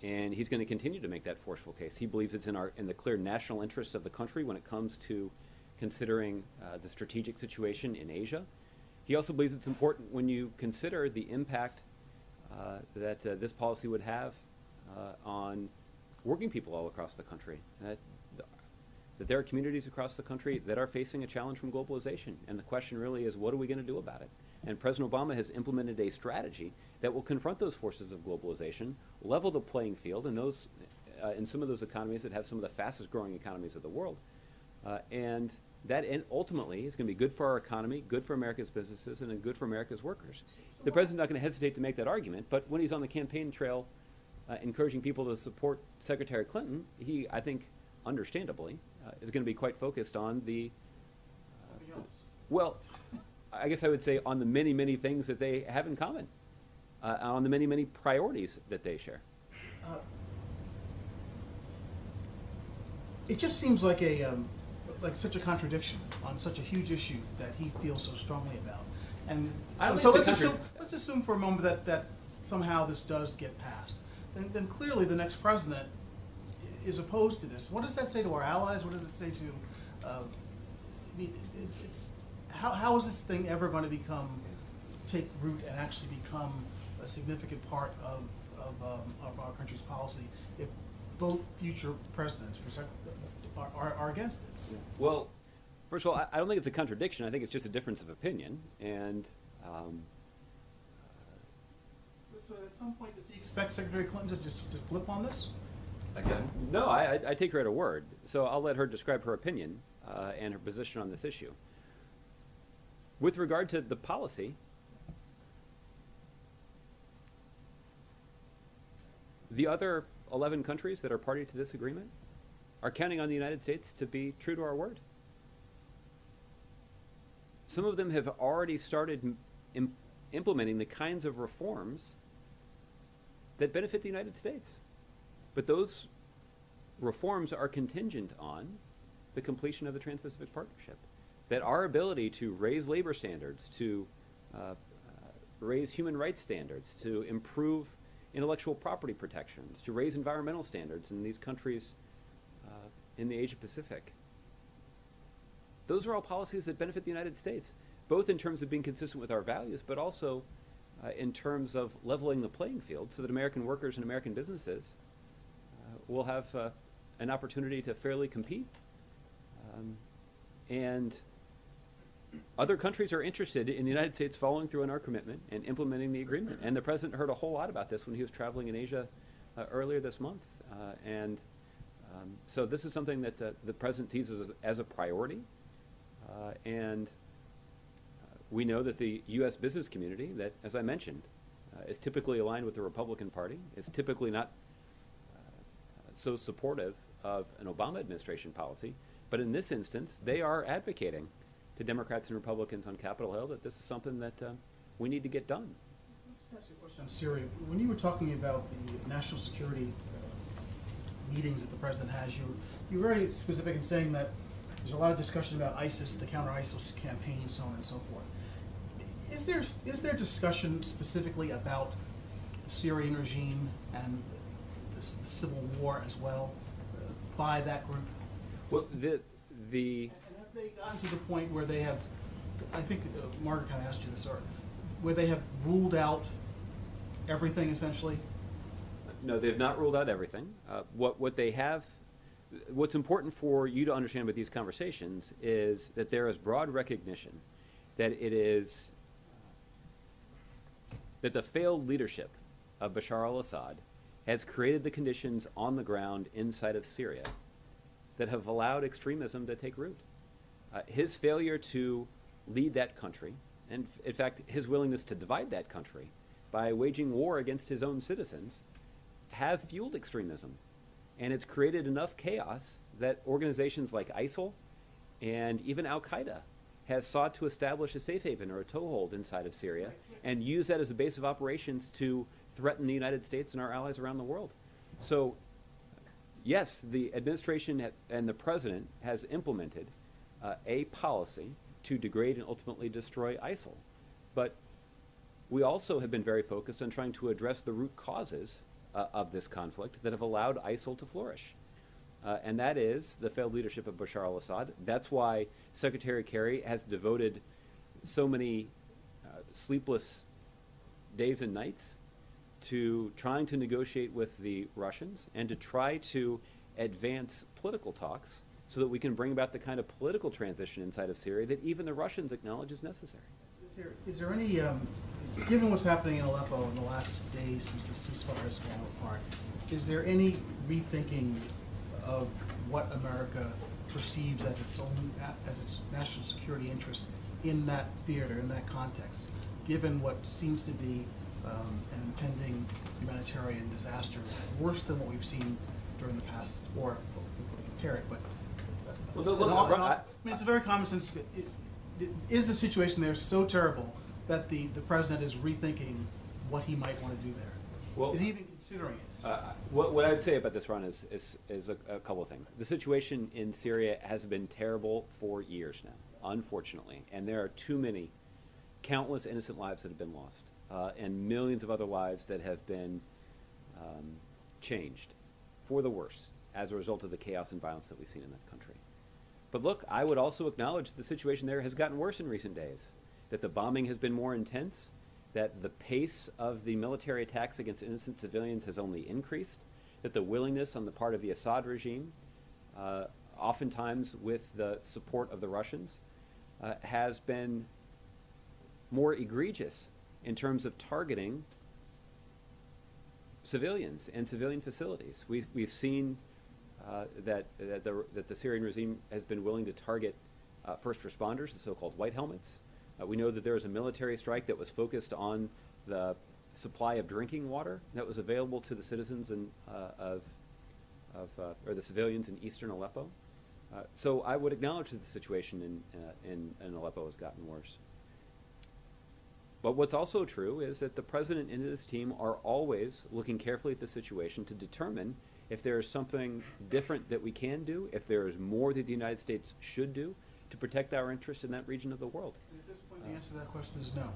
And he's going to continue to make that forceful case. He believes it's in the clear national interests of the country when it comes to considering the strategic situation in Asia. He also believes it's important when you consider the impact that this policy would have on working people all across the country. That there are communities across the country that are facing a challenge from globalization. And the question really is, what are we going to do about it? And President Obama has implemented a strategy that will confront those forces of globalization, level the playing field in some of those economies that have some of the fastest growing economies of the world. And that ultimately is going to be good for our economy, good for America's businesses, and good for America's workers. The president's not going to hesitate to make that argument, but when he's on the campaign trail encouraging people to support Secretary Clinton, he, I think, understandably, is going to be quite focused on the, well, I guess I would say on the many, many things that they have in common, on the many, many priorities that they share. It just seems like like such a contradiction on such a huge issue that he feels so strongly about. And so let's assume for a moment that somehow this does get passed. Then clearly the next president is opposed to this. What does that say to our allies? What does it say to? I mean, how is this thing ever going to take root and actually become a significant part of our country's policy if both future presidents are against it? Yeah. Well, first of all, I don't think it's a contradiction. I think it's just a difference of opinion. And so at some point, does he expect Secretary Clinton to flip on this? Again? No, I take her at her word. So I'll let her describe her opinion and her position on this issue. With regard to the policy, the other 11 countries that are party to this agreement are counting on the United States to be true to our word. Some of them have already started implementing the kinds of reforms that benefit the United States. But those reforms are contingent on the completion of the Trans-Pacific Partnership. That our ability to raise labor standards, to raise human rights standards, to improve intellectual property protections, to raise environmental standards in these countries in the Asia Pacific. Those are all policies that benefit the United States, both in terms of being consistent with our values, but also in terms of leveling the playing field so that American workers and American businesses will have an opportunity to fairly compete. And other countries are interested in the United States following through on our commitment and implementing the agreement. And the President heard a whole lot about this when he was traveling in Asia earlier this month. So this is something that the President sees as a priority. And we know that the U.S. business community that, as I mentioned, is typically aligned with the Republican Party, is typically not so supportive of an Obama administration policy. But in this instance, they are advocating to Democrats and Republicans on Capitol Hill that this is something that we need to get done. Just ask you a question on Syria. When you were talking about the national security meetings that the president has, you were very specific in saying that there's a lot of discussion about ISIS, the counter-ISIS campaign, so on and so forth. Is there discussion specifically about the Syrian regime and the civil war as well by that group? Well, And have they gotten to the point where they have, I think Margaret kind of asked you this, or where they have ruled out everything essentially? No, they have not ruled out everything. What they have, what's important for you to understand with these conversations is that there is broad recognition that it is, that the failed leadership of Bashar al-Assad has created the conditions on the ground inside of Syria that have allowed extremism to take root. His failure to lead that country, and in fact, his willingness to divide that country by waging war against his own citizens, have fueled extremism. And it's created enough chaos that organizations like ISIL and even Al-Qaeda has sought to establish a safe haven or a toehold inside of Syria and use that as a base of operations to threaten the United States and our allies around the world. So, yes, the administration and the president has implemented a policy to degrade and ultimately destroy ISIL. But we also have been very focused on trying to address the root causes of this conflict that have allowed ISIL to flourish. And that is the failed leadership of Bashar al-Assad. That's why Secretary Kerry has devoted so many sleepless days and nights to trying to negotiate with the Russians and to try to advance political talks so that we can bring about the kind of political transition inside of Syria that even the Russians acknowledge is necessary. Is there any, given what's happening in Aleppo in the last days since the ceasefire has fallen apart, is there any rethinking of what America perceives as its own, as its national security interest in that theater, in that context, given what seems to be an impending humanitarian disaster, worse than what we've seen during the past, or compare it, but I mean, it's a very common sense. Is the situation there so terrible that the president is rethinking what he might want to do there? Well, is he even considering it? What I'd say about this, Ron, is a couple of things. The situation in Syria has been terrible for years now, unfortunately, and there are too many, countless innocent lives that have been lost, and millions of other lives that have been changed for the worse as a result of the chaos and violence that we've seen in that country. But look, I would also acknowledge the situation there has gotten worse in recent days, that the bombing has been more intense, that the pace of the military attacks against innocent civilians has only increased, that the willingness on the part of the Assad regime, oftentimes with the support of the Russians, has been more egregious in terms of targeting civilians and civilian facilities. We've seen that the Syrian regime has been willing to target first responders, the so-called white helmets. We know that there was a military strike that was focused on the supply of drinking water that was available to the citizens or the civilians in eastern Aleppo. So I would acknowledge that the situation in Aleppo has gotten worse. But what's also true is that the president and his team are always looking carefully at the situation to determine if there is something different that we can do, if there is more that the United States should do to protect our interests in that region of the world. And at this point, the answer to that question is no.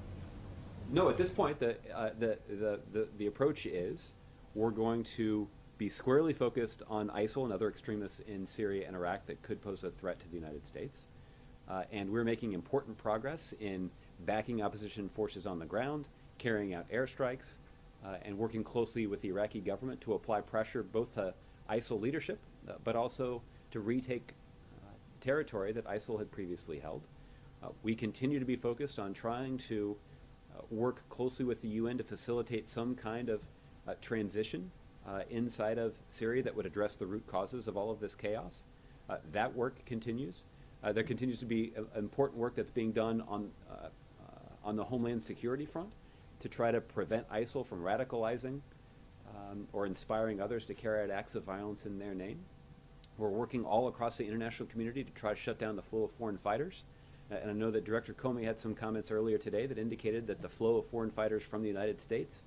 No, at this point, the approach is we're going to be squarely focused on ISIL and other extremists in Syria and Iraq that could pose a threat to the United States. And we're making important progress in backing opposition forces on the ground, carrying out airstrikes, and working closely with the Iraqi government to apply pressure both to ISIL leadership, but also to retake territory that ISIL had previously held. We continue to be focused on trying to work closely with the UN to facilitate some kind of transition inside of Syria that would address the root causes of all of this chaos. That work continues. There continues to be important work that's being done on the homeland security front to try to prevent ISIL from radicalizing or inspiring others to carry out acts of violence in their name. We're working all across the international community to try to shut down the flow of foreign fighters. And I know that Director Comey had some comments earlier today that indicated that the flow of foreign fighters from the United States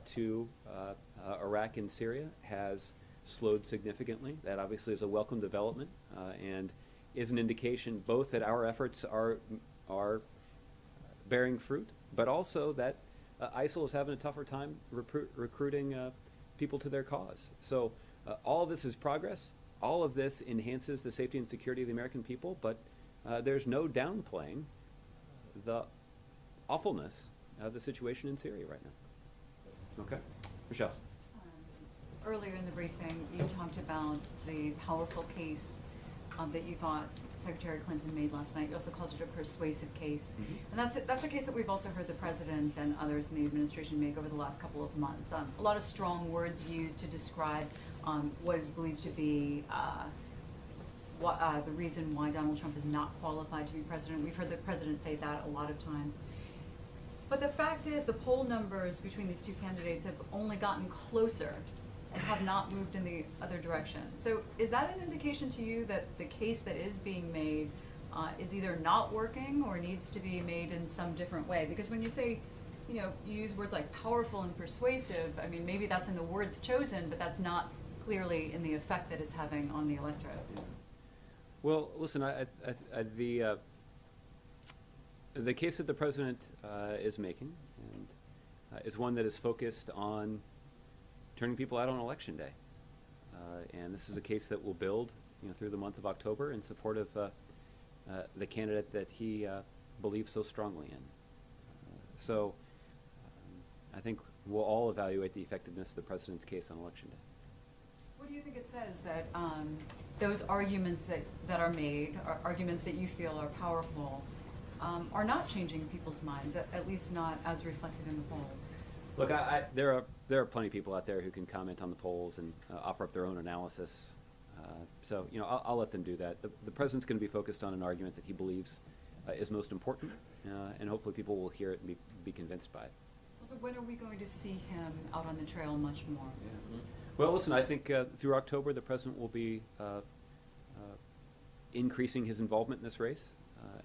to Iraq and Syria has slowed significantly. That obviously is a welcome development and is an indication both that our efforts are bearing fruit, but also that ISIL is having a tougher time recruiting people to their cause. So all of this is progress. All of this enhances the safety and security of the American people, but there's no downplaying the awfulness of the situation in Syria right now. Okay. Michelle. Earlier in the briefing, you talked about the powerful case that you thought Secretary Clinton made last night. You also called it a persuasive case. And that's a case that we've also heard the President and others in the administration make over the last couple of months. A lot of strong words used to describe what is believed to be the reason why Donald Trump is not qualified to be president. We've heard the President say that a lot of times. But the fact is the poll numbers between these two candidates have only gotten closer and have not moved in the other direction. So is that an indication to you that the case that is being made is either not working or needs to be made in some different way? Because when you say, you use words like powerful and persuasive, I mean, maybe that's in the words chosen, but that's not clearly in the effect that it's having on the electorate. Well, listen, the case that the President is making is one that is focused on turning people out on Election Day. And this is a case that will build through the month of October in support of the candidate that he believes so strongly in. So I think we'll all evaluate the effectiveness of the President's case on Election Day. What do you think it says that those arguments that are made, arguments that you feel are powerful, are not changing people's minds, at least not as reflected in the polls? Look, there are plenty of people out there who can comment on the polls and offer up their own analysis. So I'll let them do that. The President's going to be focused on an argument that he believes is most important, and hopefully people will hear it and be convinced by it. So when are we going to see him out on the trail much more? Yeah. Well, listen, I think through October the President will be increasing his involvement in this race,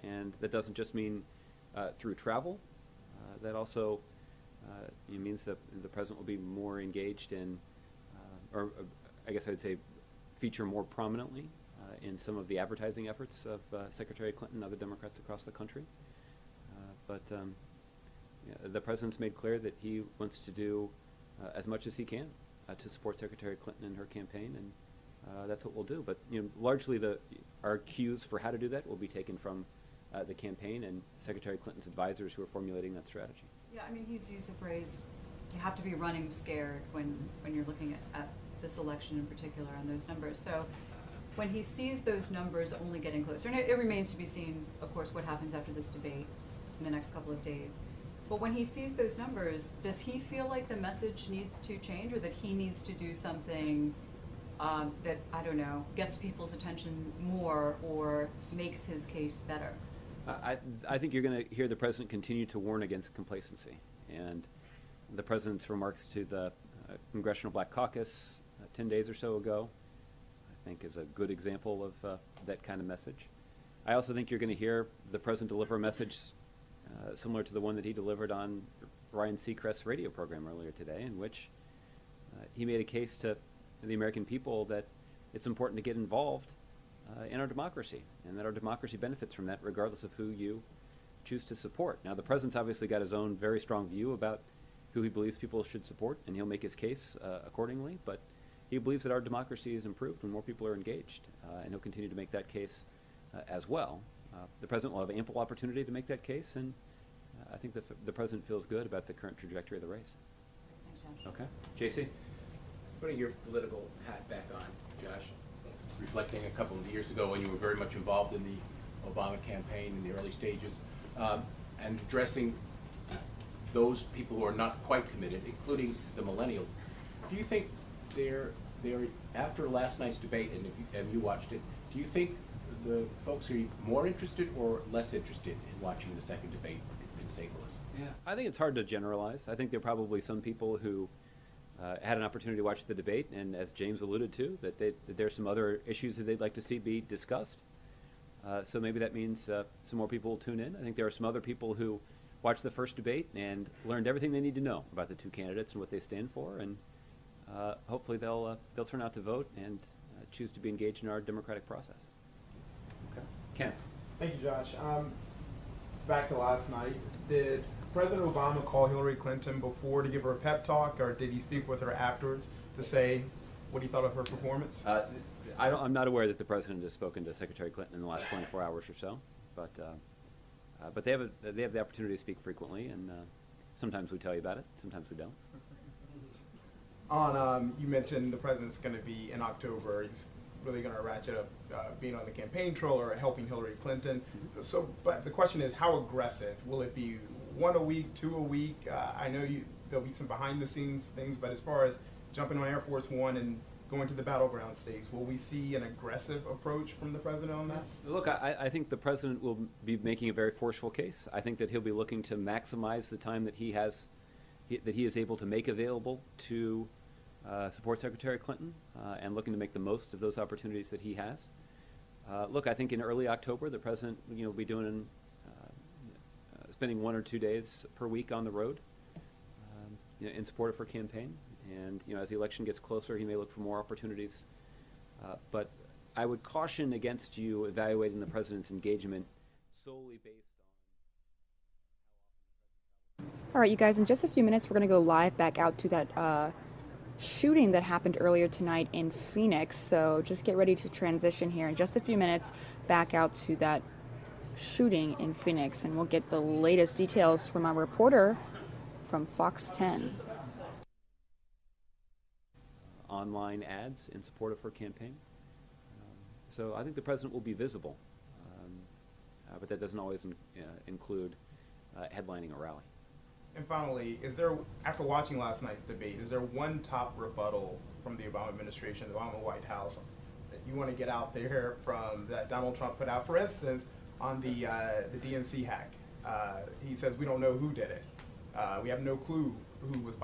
and that doesn't just mean through travel. That also it means that the President will be more engaged in, or I guess I'd say feature more prominently in some of the advertising efforts of Secretary Clinton and other Democrats across the country. But the President's made clear that he wants to do as much as he can to support Secretary Clinton in her campaign, and that's what we'll do. But largely our cues for how to do that will be taken from the campaign and Secretary Clinton's advisors who are formulating that strategy. Yeah, I mean, he's used the phrase, you have to be running scared when you're looking at this election in particular and those numbers. So when he sees those numbers only getting closer, and it remains to be seen, of course, what happens after this debate in the next couple of days. But when he sees those numbers, does he feel like the message needs to change, or that he needs to do something that, I don't know, gets people's attention more or makes his case better? I think you're going to hear the President continue to warn against complacency. And the President's remarks to the Congressional Black Caucus 10 days or so ago, I think, is a good example of that kind of message. I also think you're going to hear the President deliver a message similar to the one that he delivered on Ryan Seacrest's radio program earlier today, in which he made a case to the American people that it's important to get involved in our democracy, and that our democracy benefits from that regardless of who you choose to support. Now, the president's obviously got his own very strong view about who he believes people should support, and he'll make his case accordingly, but he believes that our democracy is improved when more people are engaged, and he'll continue to make that case as well. The president will have ample opportunity to make that case, and I think the president feels good about the current trajectory of the race. Thanks, Josh. Okay. JC? Putting your political hat back on, Josh, reflecting a couple of years ago when you were very much involved in the Obama campaign in the early stages, and addressing those people who are not quite committed, including the millennials. Do you think they're after last night's debate, and you watched it, do you think the folks are more interested or less interested in watching the second debate in St. Louis? Yeah, I think it's hard to generalize. I think there are probably some people who had an opportunity to watch the debate, and as James alluded to, that there's some other issues that they'd like to see be discussed. So maybe that means some more people will tune in. I think there are some other people who watched the first debate and learned everything they need to know about the two candidates and what they stand for, and hopefully they'll turn out to vote and choose to be engaged in our democratic process. Okay. Ken. Thank you, Josh. Back to last night, did President Obama call Hillary Clinton before to give her a pep talk, or did he speak with her afterwards to say what he thought of her performance? I'm not aware that the president has spoken to Secretary Clinton in the last 24 hours or so, but they have the opportunity to speak frequently, and sometimes we tell you about it, sometimes we don't. You mentioned the president's going to be in October. He's really going to ratchet up being on the campaign trail or helping Hillary Clinton. So, but the question is, how aggressive will it be? 1 a week, 2 a week? I know there'll be some behind-the-scenes things, but as far as jumping on Air Force One and going to the battleground states, will we see an aggressive approach from the president on that? Look, I think the president will be making a very forceful case. I think that he'll be looking to maximize the time that he is able to make available to support Secretary Clinton, and looking to make the most of those opportunities that he has. Look, I think in early October, the president, will be doing spending 1 or 2 days per week on the road, in support of her campaign. And as the election gets closer, he may look for more opportunities. But I would caution against you evaluating the president's engagement solely based on. All right, you guys, in just a few minutes, we're going to go live back out to that shooting that happened earlier tonight in Phoenix. So just get ready to transition here in just a few minutes back out to that shooting in Phoenix, and we'll get the latest details from our reporter from Fox 10. Online ads in support of her campaign. So I think the president will be visible, but that doesn't always include headlining a rally. And finally, after watching last night's debate, is there one top rebuttal from the Obama administration, the Obama White House, that you want to get out there from that Donald Trump put out? For instance, on the DNC hack, he says we don't know who did it. We have no clue who was behind